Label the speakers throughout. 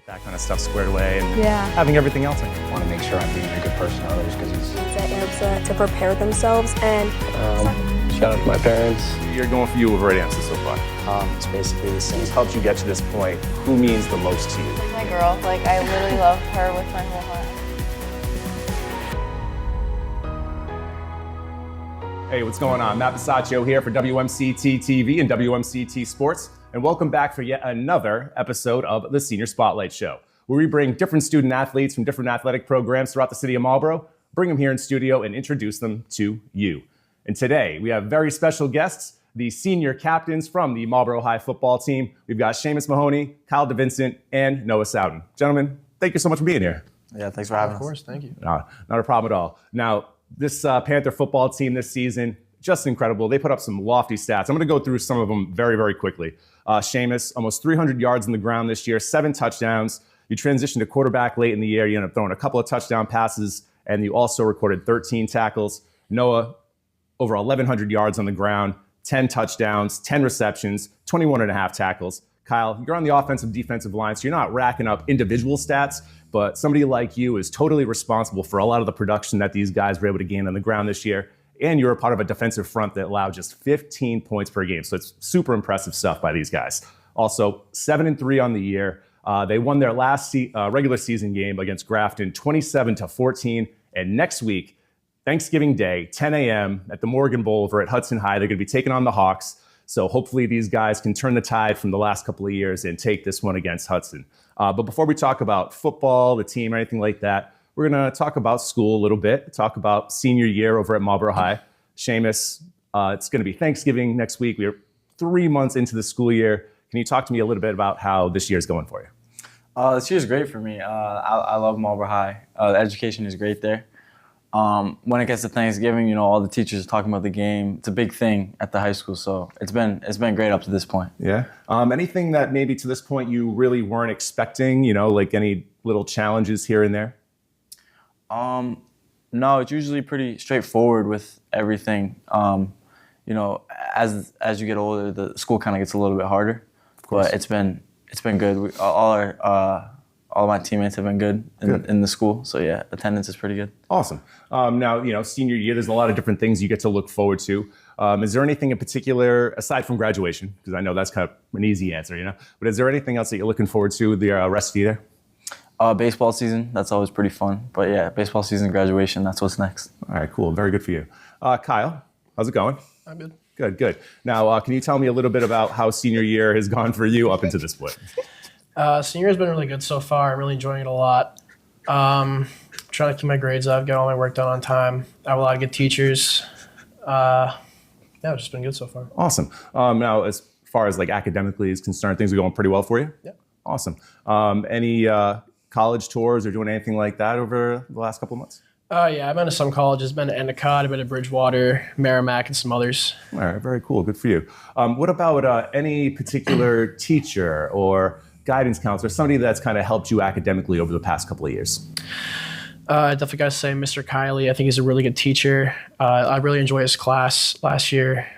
Speaker 1: that kind of stuff squared away and
Speaker 2: Yeah.
Speaker 1: having everything else. I
Speaker 3: want to make sure I'm being a good person to others because
Speaker 4: to prepare themselves and
Speaker 5: shout out to my parents.
Speaker 1: You're going for you with right answer so far.
Speaker 3: it's basically the same.
Speaker 1: Who's helped you get to this point? Who means the most to you?
Speaker 6: Like my girl, like I literally love her with my whole heart.
Speaker 1: Hey, what's going on? Matt Besachio here for WMCT TV and WMCT Sports, and welcome back for yet another episode of the Senior Spotlight Show, where we bring different student athletes from different athletic programs throughout the city of Marlborough, bring them here in studio and introduce them to you. And today, we have very special guests, the senior captains from the Marlborough High football team. We've got Sheamus Mahoney, Kyle DeVincent, and Noah Sowden. Gentlemen, thank you so much for being here.
Speaker 3: Yeah, thanks for having us.
Speaker 5: Of course, thank you.
Speaker 1: Not a problem at all. Now, this Panther football team this season, just incredible. They put up some lofty stats. I'm going to go through some of them very, very quickly. Sheamus, almost 300 yards on the ground this year, 7 touchdowns. You transitioned to quarterback late in the year. You ended up throwing a couple of touchdown passes, and you also recorded 13 tackles. Noah, over 1,100 yards on the ground, 10 touchdowns, 10 receptions, 21 and a half tackles. Kyle, you're on the offensive defensive line, so you're not racking up individual stats, but somebody like you is totally responsible for a lot of the production that these guys were able to gain on the ground this year. And you're a part of a defensive front that allowed just 15 points per game. So it's super impressive stuff by these guys. Also, 7-3 on the year. They won their last regular season game against Grafton, 27-14. And next week, Thanksgiving Day, 10 a.m. at the Morgan Bowl over at Hudson High, they're going to be taking on the Hawks. So hopefully these guys can turn the tide from the last couple of years and take this one against Hudson. But before we talk about football, the team, or anything like that, we're going to talk about school a little bit, talk about senior year over at Marlborough High. Sheamus, it's going to be Thanksgiving next week. We're 3 months into the school year. Can you talk to me a little bit about how this year is going for you?
Speaker 7: This year's great for me. I love Marlborough High. The education is great there. When it gets to Thanksgiving, all the teachers are talking about the game. It's a big thing at the high school, so it's been great up to this point.
Speaker 1: Yeah. Anything that maybe to this point you really weren't expecting, like any little challenges here and there?
Speaker 7: No, it's usually pretty straightforward with everything. As you get older, the school kind of gets a little bit harder. But it's been good. All my teammates have been good in the school. So yeah, attendance is pretty good.
Speaker 1: Awesome. Now, senior year, there's a lot of different things you get to look forward to. Is there anything in particular, aside from graduation, because I know that's kind of an easy answer, but is there anything else that you're looking forward to the rest of the year?
Speaker 7: Baseball season, that's always pretty fun. But yeah, baseball season, graduation, that's what's next.
Speaker 1: All right, cool. Very good for you. Kyle, how's it going?
Speaker 5: I'm good.
Speaker 1: Good. Now, can you tell me a little bit about how senior year has gone for you up until this point?
Speaker 5: Senior has been really good so far. I'm really enjoying it a lot. Trying to keep my grades up, get all my work done on time. I have a lot of good teachers. It's just been good so far.
Speaker 1: Awesome. Now, as far as academically is concerned, things are going pretty well for you?
Speaker 5: Yeah.
Speaker 1: Awesome. Any college tours or doing anything like that over the last couple of months?
Speaker 5: Yeah, I've been to some colleges. Been to Endicott, I've been to Bridgewater, Merrimack, and some others.
Speaker 1: All right, very cool. Good for you. What about any particular teacher or guidance counselor, somebody that's kind of helped you academically over the past couple of years?
Speaker 5: I definitely got to say Mr. Kiley. I think he's a really good teacher. I really enjoyed his class last year.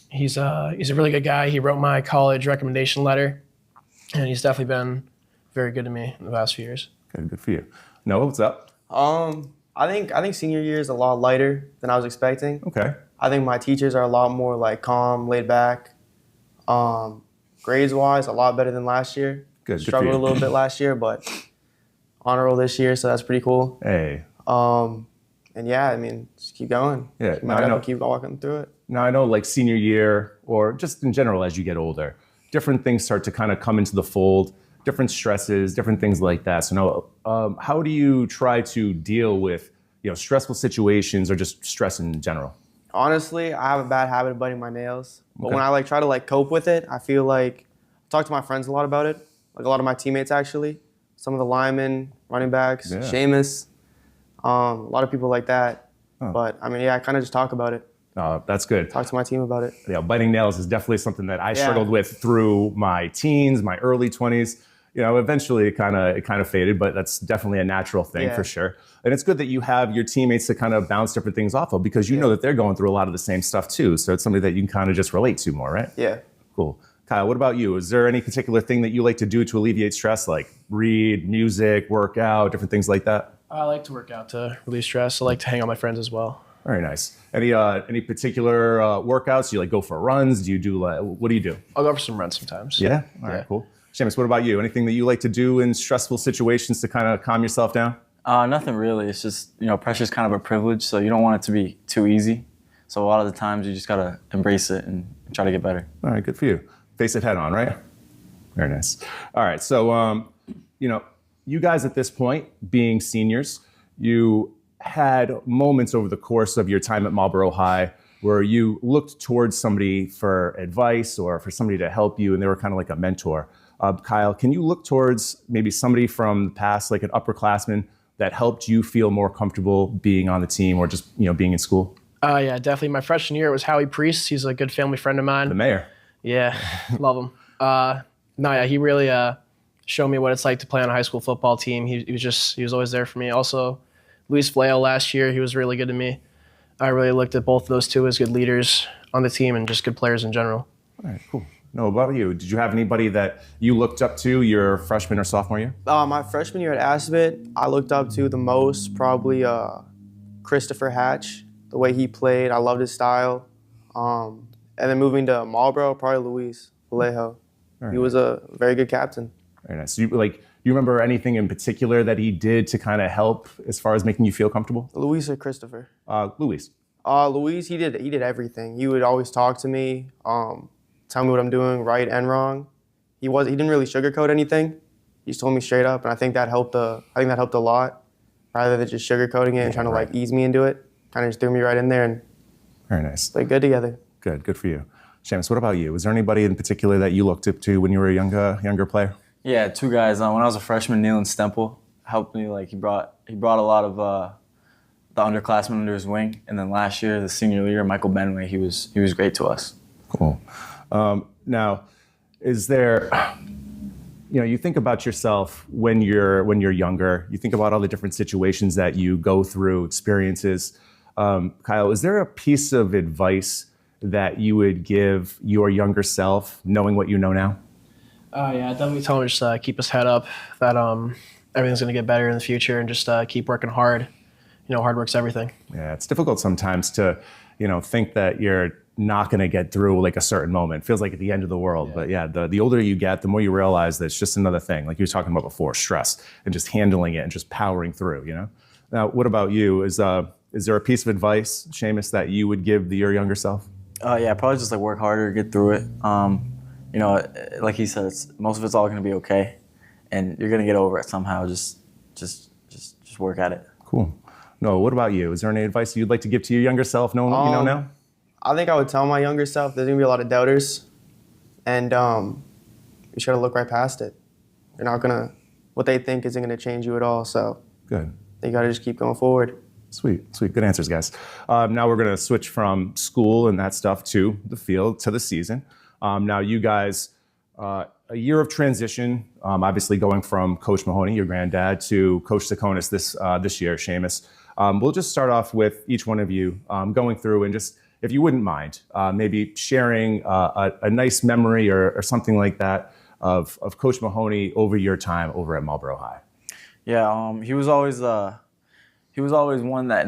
Speaker 5: He's a really good guy. He wrote my college recommendation letter, and he's definitely been very good to me in the past few years.
Speaker 1: Good for you. Noah, what's up?
Speaker 8: I think senior year is a lot lighter than I was expecting.
Speaker 1: Okay.
Speaker 8: I think my teachers are a lot more calm, laid back. Grades wise, a lot better than last year.
Speaker 1: Good.
Speaker 8: Struggled a little bit last year, but honor roll this year, so that's pretty cool.
Speaker 1: Hey.
Speaker 8: And yeah, just keep going.
Speaker 1: Yeah.
Speaker 8: Keep walking through it.
Speaker 1: Now I know senior year or just in general as you get older, different things start to kind of come into the fold. Different stresses, different things like that. So now, how do you try to deal with, stressful situations or just stress in general?
Speaker 8: Honestly, I have a bad habit of biting my nails. But when I try to cope with it, I feel I talk to my friends a lot about it. A lot of my teammates actually, some of the linemen, running backs, Sheamus, a lot of people like that. Oh. But I kind of just talk about it.
Speaker 1: That's good.
Speaker 8: Talk to my team about it.
Speaker 1: Yeah, biting nails is definitely something that I struggled with through my teens, my early 20s. Eventually it kind of faded, but that's definitely a natural thing for sure. And it's good that you have your teammates to kind of bounce different things off of because you know that they're going through a lot of the same stuff too. So it's something that you can kind of just relate to more, right?
Speaker 8: Yeah.
Speaker 1: Cool. Kyle, what about you? Is there any particular thing that you like to do to alleviate stress, like read, music, work out, different things like that?
Speaker 5: I like to work out to relieve stress. I like to hang out with my friends as well.
Speaker 1: Very nice. Any particular workouts? Do you like go for runs? Do you do what do you do?
Speaker 5: I'll go for some runs sometimes.
Speaker 1: Yeah. All right. Cool. Seamus, what about you? Anything that you like to do in stressful situations to kind of calm yourself down?
Speaker 7: Nothing really. It's just, pressure's kind of a privilege, so you don't want it to be too easy. So a lot of the times you just got to embrace it and try to get better.
Speaker 1: All right. Good for you. Face it head on, right? Very nice. All right. So, you guys at this point, being seniors, you had moments over the course of your time at Marlborough High where you looked towards somebody for advice or for somebody to help you, and they were kind of like a mentor. Kyle, can you look towards maybe somebody from the past, like an upperclassman, that helped you feel more comfortable being on the team or just being in school?
Speaker 5: Yeah, definitely. My freshman year, it was Howie Priest. He's a good family friend of mine.
Speaker 1: The mayor.
Speaker 5: Yeah, love him. He really showed me what it's like to play on a high school football team. He was always there for me. Also, Luis Flail last year, he was really good to me. I really looked at both of those two as good leaders on the team and just good players in general.
Speaker 1: All right, cool. No, what about you? Did you have anybody that you looked up to your freshman or sophomore year?
Speaker 8: My freshman year at Assabet, I looked up to the most probably Christopher Hatch. The way he played, I loved his style. And then moving to Marlborough, probably Luis Vallejo. He was a very good captain.
Speaker 1: Very nice. So you remember anything in particular that he did to kind of help as far as making you feel comfortable?
Speaker 8: Luis or Christopher?
Speaker 1: Luis.
Speaker 8: Luis, he did everything. He would always talk to me, tell me what I'm doing right and wrong. He didn't really sugarcoat anything. He just told me straight up, and I think that helped. I think that helped a lot, rather than just sugarcoating it and trying to ease me into it. Kind of just threw me right in there and
Speaker 1: very nice.
Speaker 8: Played good together.
Speaker 1: Good for you. Seamus, what about you? Was there anybody in particular that you looked up to when you were a younger player?
Speaker 7: Yeah, two guys. When I was a freshman, Neil and Stemple helped me. He brought a lot of the underclassmen under his wing, and then last year the senior leader, Michael Benway, he was great to us.
Speaker 1: Cool. Now, is there? You think about yourself when you're younger. You think about all the different situations that you go through, experiences. Kyle, is there a piece of advice that you would give your younger self, knowing what you know now?
Speaker 5: Yeah, definitely tell him just keep his head up, that everything's going to get better in the future, and just keep working hard. Hard work's everything.
Speaker 1: Yeah, it's difficult sometimes to, think that you're not going to get through a certain moment. It feels like at the end of the world. Yeah. But the older you get, the more you realize that it's just another thing, like you were talking about before, stress, and just handling it and just powering through, Now, what about you? Is there a piece of advice, Seamus, that you would give your younger self?
Speaker 7: Yeah, probably just work harder, get through it. Like he said, most of it's all going to be okay, and you're going to get over it somehow. Just work at it.
Speaker 1: Cool. No, what about you? Is there any advice you'd like to give to your younger self, knowing what you know now?
Speaker 8: I think I would tell my younger self there's going to be a lot of doubters, and you just got to look right past it. You're not going to, what they think isn't going to change you at all, so
Speaker 1: good.
Speaker 8: You got to just keep going forward.
Speaker 1: Sweet. Good answers, guys. Now we're going to switch from school and that stuff to the field, to the season. Now you guys, a year of transition, obviously going from Coach Mahoney, your granddad, to Coach Sakonis this year, Seamus. We'll just start off with each one of you going through and just, if you wouldn't mind, maybe sharing a nice memory or something like that of Coach Mahoney over your time over at Marlborough High.
Speaker 7: Yeah, he was always one that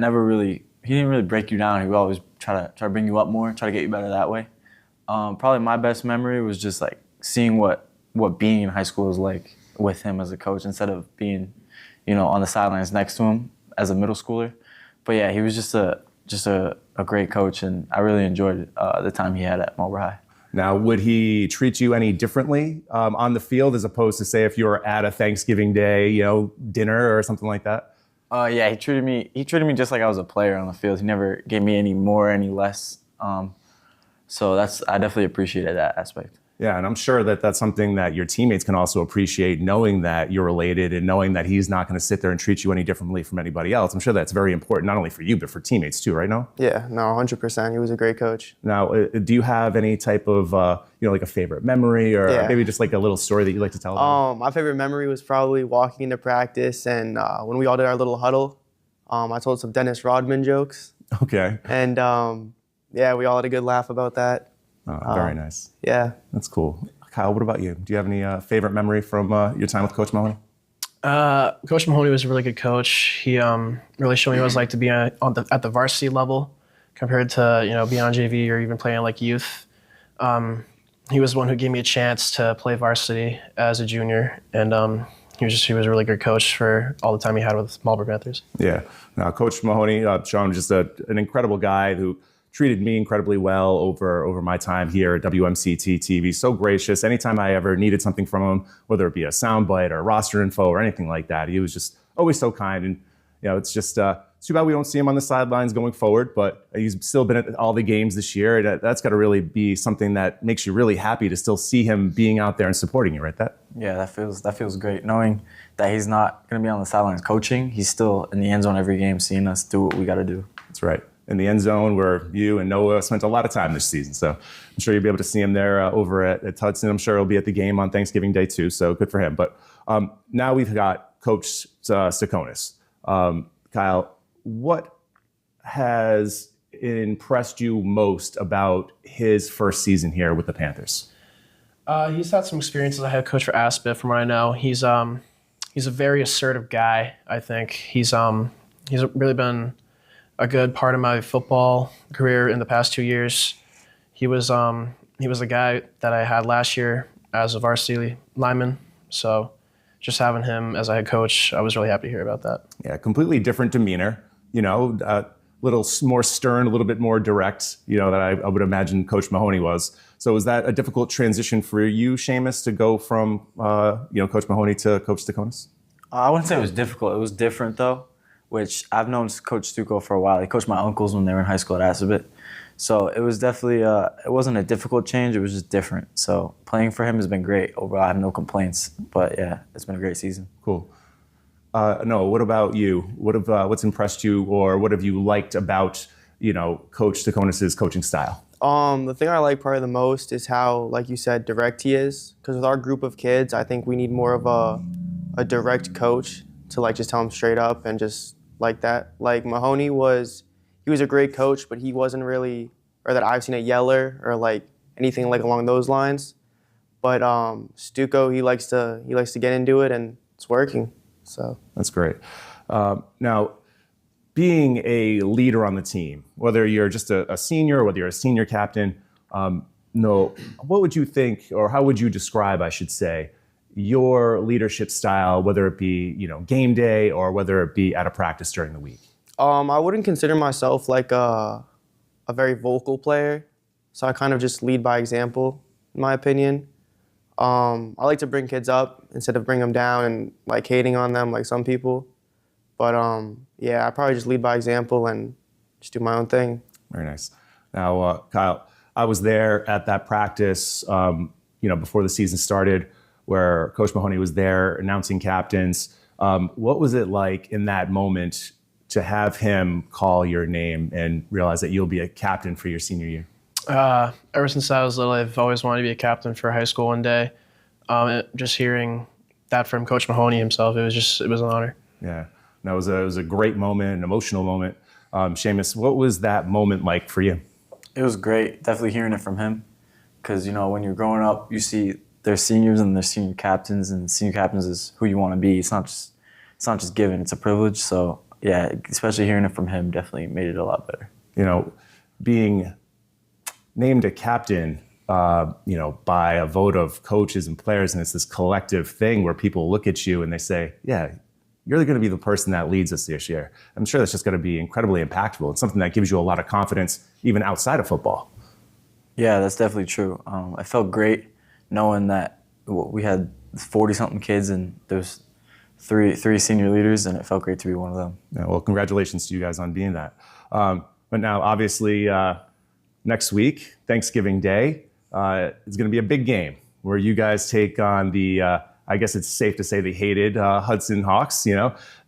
Speaker 7: he didn't really break you down. He would always try to bring you up more, try to get you better that way. Probably my best memory was just seeing what being in high school was like with him as a coach, instead of being, on the sidelines next to him as a middle schooler. But yeah, he was just a great coach, and I really enjoyed the time he had at Marlborough High.
Speaker 1: Now, would he treat you any differently on the field as opposed to, say, if you were at a Thanksgiving Day, dinner or something like that?
Speaker 7: Yeah, he treated me just like I was a player on the field. He never gave me any more, any less. So I definitely appreciated that aspect.
Speaker 1: Yeah, and I'm sure that that's something that your teammates can also appreciate, knowing that you're related and knowing that he's not going to sit there and treat you any differently from anybody else. I'm sure that's very important, not only for you, but for teammates too, right, Noah?
Speaker 8: Yeah, no, 100%. He was a great coach.
Speaker 1: Now, do you have any type of, like a favorite memory or maybe just a little story that you like to tell about?
Speaker 8: My favorite memory was probably walking into practice, and when we all did our little huddle, I told some Dennis Rodman jokes.
Speaker 1: Okay.
Speaker 8: And we all had a good laugh about that.
Speaker 1: Very nice.
Speaker 8: Yeah.
Speaker 1: That's cool. Kyle, what about you? Do you have any favorite memory from your time with Coach Mahoney?
Speaker 5: Coach Mahoney was a really good coach. He really showed me what it was like to be at the varsity level compared to being on JV or even playing like youth. He was the one who gave me a chance to play varsity as a junior, and he was a really good coach for all the time he had with Marlborough Panthers.
Speaker 1: Yeah. Now, Coach Mahoney, Sean, just an incredible guy who treated me incredibly well over my time here at WMCT TV. So gracious. Anytime I ever needed something from him, whether it be a soundbite or roster info or anything like that, he was just always so kind. And it's just too bad we don't see him on the sidelines going forward. But he's still been at all the games this year. That's got to really be something that makes you really happy to still see him being out there and supporting you, right?
Speaker 7: Yeah, that feels great. Knowing that he's not going to be on the sidelines coaching, he's still in the end zone every game, seeing us do what we got to do.
Speaker 1: That's right. In the end zone where you and Noah spent a lot of time this season. So I'm sure you'll be able to see him there over at Hudson. I'm sure he'll be at the game on Thanksgiving Day too. So good for him. But now we've got Coach Stakonis. Kyle, what has impressed you most about his first season here with the Panthers?
Speaker 5: He's had some experience as a head coach for Aspen, from what I know. He's a very assertive guy, I think. He's really been a good part of my football career in the past 2 years. He was the guy that I had last year as a varsity lineman. So just having him as a head coach, I was really happy to hear about that.
Speaker 1: Yeah, completely different demeanor, a little more stern, a little bit more direct, that I would imagine Coach Mahoney was. So was that a difficult transition for you, Sheamus, to go from, Coach Mahoney to Coach Stakonis?
Speaker 7: I wouldn't say it was difficult. It was different, though, which I've known Coach Stuco for a while. He coached my uncles when they were in high school at Assabet. So it was definitely, it wasn't a difficult change. It was just different. So playing for him has been great. Overall, I have no complaints. But, yeah, it's been a great season.
Speaker 1: Cool. Noah, what about you? What's impressed you, or what have you liked about, Coach Stakonis' coaching style?
Speaker 8: The thing I like probably the most is how, like you said, direct he is. Because with our group of kids, I think we need more of a direct coach to just tell them straight up and just like that. Like Mahoney he was a great coach, but he wasn't really, or that I've seen, a yeller or anything along those lines. But Stuco, he likes to get into it, and it's working. So
Speaker 1: that's great. Now, being a leader on the team, whether you're just a senior or whether you're a senior captain, what would you think, or how would you describe, I should say, your leadership style, whether it be game day or whether it be at a practice during the week?
Speaker 8: I wouldn't consider myself a very vocal player, so I kind of just lead by example, in my opinion. I like to bring kids up instead of bring them down and hating on them like some people. But yeah, I probably just lead by example and just do my own thing.
Speaker 1: Very nice. Now, Kyle, I was there at that practice, before the season started, where Coach Mahoney was there announcing captains. What was it like in that moment to have him call your name and realize that you'll be a captain for your senior year?
Speaker 5: Ever since I was little, I've always wanted to be a captain for high school one day. Just hearing that from Coach Mahoney himself, it was an honor.
Speaker 1: Yeah, that was a great moment, an emotional moment. Sheamus, what was that moment like for you?
Speaker 7: It was great, definitely hearing it from him, because when you're growing up, you see there's seniors and there's senior captains, and senior captains is who you want to be. It's not just given; it's a privilege. So yeah, especially hearing it from him definitely made it a lot better.
Speaker 1: Being named a captain, by a vote of coaches and players, and it's this collective thing where people look at you and they say, yeah, you're going to be the person that leads us this year. I'm sure that's just going to be incredibly impactful. It's something that gives you a lot of confidence even outside of football.
Speaker 7: Yeah, that's definitely true. I felt great knowing that we had 40-something kids and there's three senior leaders, and it felt great to be one of them.
Speaker 1: Yeah, well, congratulations to you guys on being that. But now, obviously, next week, Thanksgiving Day, is going to be a big game where you guys take on the, I guess it's safe to say, the hated Hudson Hawks.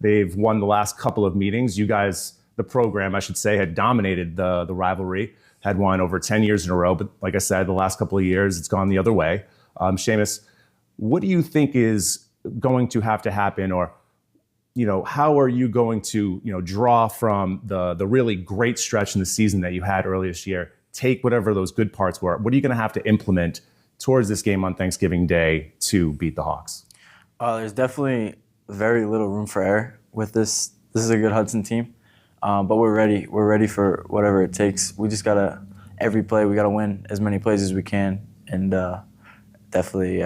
Speaker 1: They've won the last couple of meetings. You guys, the program, I should say, had dominated the rivalry, had won over 10 years in a row. But like I said, the last couple of years, it's gone the other way. Sheamus, what do you think is going to have to happen, or how are you going to draw from the really great stretch in the season that you had earlier this year take whatever those good parts were. What are you going to have to implement towards this game on Thanksgiving Day to beat the Hawks?
Speaker 7: There's definitely very little room for error with this. This is a good Hudson team, but we're ready. We're ready for whatever it takes. We just gotta, every play, we gotta win as many plays as we can, and definitely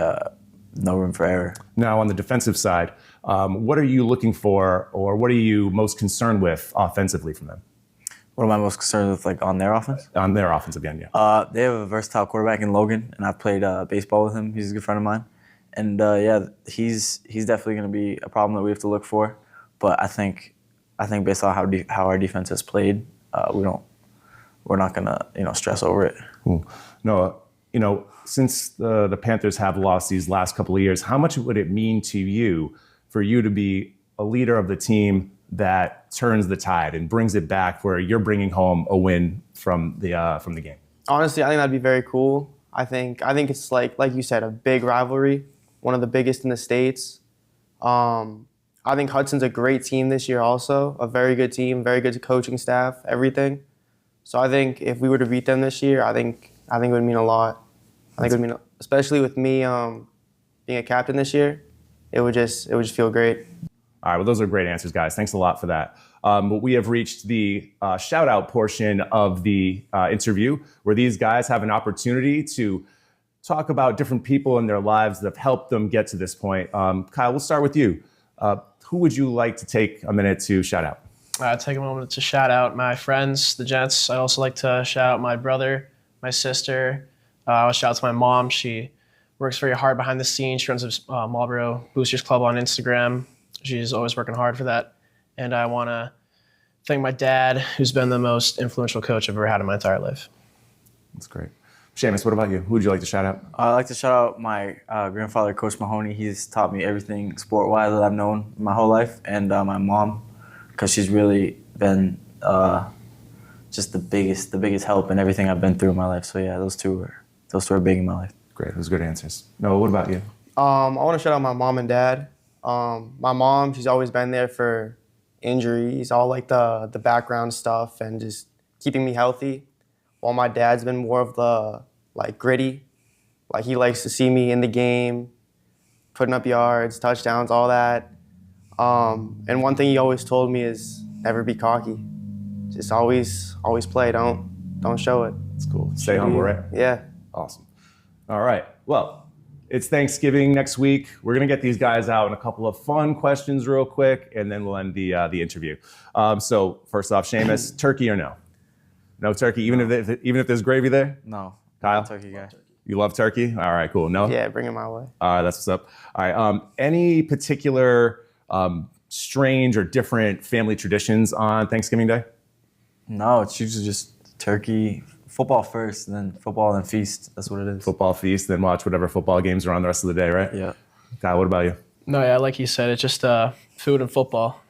Speaker 7: no room for error.
Speaker 1: Now, on the defensive side, what are you looking for, or what are you most concerned with offensively from them?
Speaker 7: What am I most concerned with, like on their offense?
Speaker 1: On their offensive end, yeah.
Speaker 7: They have a versatile quarterback in Logan, and I've played baseball with him. He's a good friend of mine, and yeah, he's definitely going to be a problem that we have to look for. But I think based on how our defense has played, we're not going to stress over it.
Speaker 1: Cool. Noah, since the Panthers have lost these last couple of years, how much would it mean to you for you to be a leader of the team that turns the tide and brings it back, where you're bringing home a win from the game?
Speaker 8: Honestly, I think that'd be very cool. I think it's like you said, a big rivalry, one of the biggest in the States. I think Hudson's a great team this year also, a very good team, very good coaching staff, everything. So I think if we were to beat them this year, I think it would mean a lot. I think it would mean, especially with me being a captain this year, it would just feel great.
Speaker 1: All right, well, those are great answers, guys. Thanks a lot for that. But we have reached the shout-out portion of the interview, where these guys have an opportunity to talk about different people in their lives that have helped them get to this point. Kyle, we'll start with you. Who would you like to take a minute to shout out?
Speaker 5: I'd take a moment to shout out my friends, the Jets. I'd also like to shout out my brother, my sister. I'll shout out to my mom. She works very hard behind the scenes. She runs a Marlborough Boosters Club on Instagram. She's always working hard for that. And I want to thank my dad, who's been the most influential coach I've ever had in my entire life.
Speaker 1: That's great. Seamus, what about you? Who would you like to shout out?
Speaker 7: I'd like to shout out my grandfather, Coach Mahoney. He's taught me everything sport-wise that I've known my whole life. And my mom, because she's really been just the biggest help in everything I've been through in my life. So yeah, those two are big in my life.
Speaker 1: Great, those are good answers. Noah, what about you?
Speaker 8: I want to shout out my mom and dad. My mom, she's always been there for injuries, all like the background stuff, and just keeping me healthy. While my dad's been more of the like gritty, like he likes to see me in the game, putting up yards, touchdowns, all that. And one thing he always told me is never be cocky. Just always play. Don't show it.
Speaker 1: That's cool. Stay humble, right?
Speaker 8: Yeah.
Speaker 1: Awesome. All right. Well, it's Thanksgiving next week. We're going to get these guys out in a couple of fun questions real quick, and then we'll end the interview. So first off, Seamus, turkey or no? No turkey, even if there's gravy there?
Speaker 7: No.
Speaker 1: Kyle?
Speaker 7: I'm a turkey guy.
Speaker 1: You love turkey? All right, cool. No?
Speaker 8: Yeah, bring it my way.
Speaker 1: All right, that's what's up. All right. Any particular strange or different family traditions on Thanksgiving Day?
Speaker 7: No, it's usually just turkey, football first, and then football and feast. That's what it is.
Speaker 1: Football feast, then watch whatever football games are on the rest of the day, right?
Speaker 7: Yeah.
Speaker 1: Kyle, what about you?
Speaker 5: No, yeah, like you said, it's just food and football,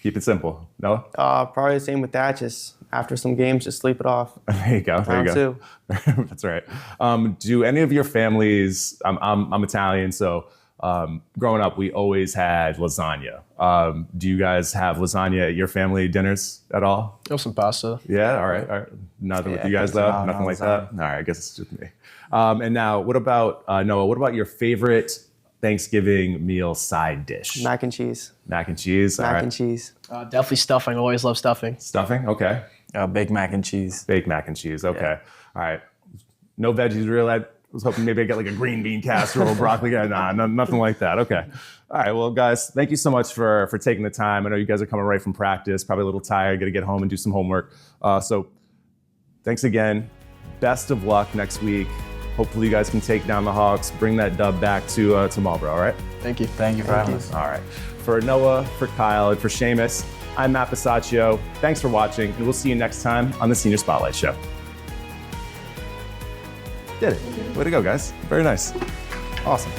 Speaker 1: Keep it simple. Noah?
Speaker 8: Probably the same with that. Just after some games, just sleep it off.
Speaker 1: There you go. There you go. That's right. Do any of your families? I'm Italian, so growing up, we always had lasagna. Do you guys have lasagna at your family dinners at all?
Speaker 5: Oh, some pasta.
Speaker 1: Yeah. All right. Nothing with you guys though. Nothing like that. All right. I guess it's just me. And now, what about Noah? What about your favorite Thanksgiving meal side dish?
Speaker 8: Mac and cheese.
Speaker 1: Mac and cheese.
Speaker 8: Mac and cheese.
Speaker 5: Definitely stuffing. Always love stuffing.
Speaker 1: Stuffing. Okay.
Speaker 7: Baked mac and cheese.
Speaker 1: Baked mac and cheese. Okay. Yeah. All right. No veggies, really. I was hoping maybe I get like a green bean casserole, broccoli. Nah, nothing like that. Okay. All right. Well, guys, thank you so much for taking the time. I know you guys are coming right from practice, probably a little tired, got to get home and do some homework. So thanks again. Best of luck next week. Hopefully you guys can take down the Hawks, bring that dub back to Marlborough, all right?
Speaker 5: Thank you.
Speaker 7: Thank you for having us.
Speaker 1: All right. For Noah, for Kyle, and for Seamus, I'm Matt Besachio. Thanks for watching, and we'll see you next time on the Senior Spotlight Show. Did it. Way to go, guys. Very nice. Awesome.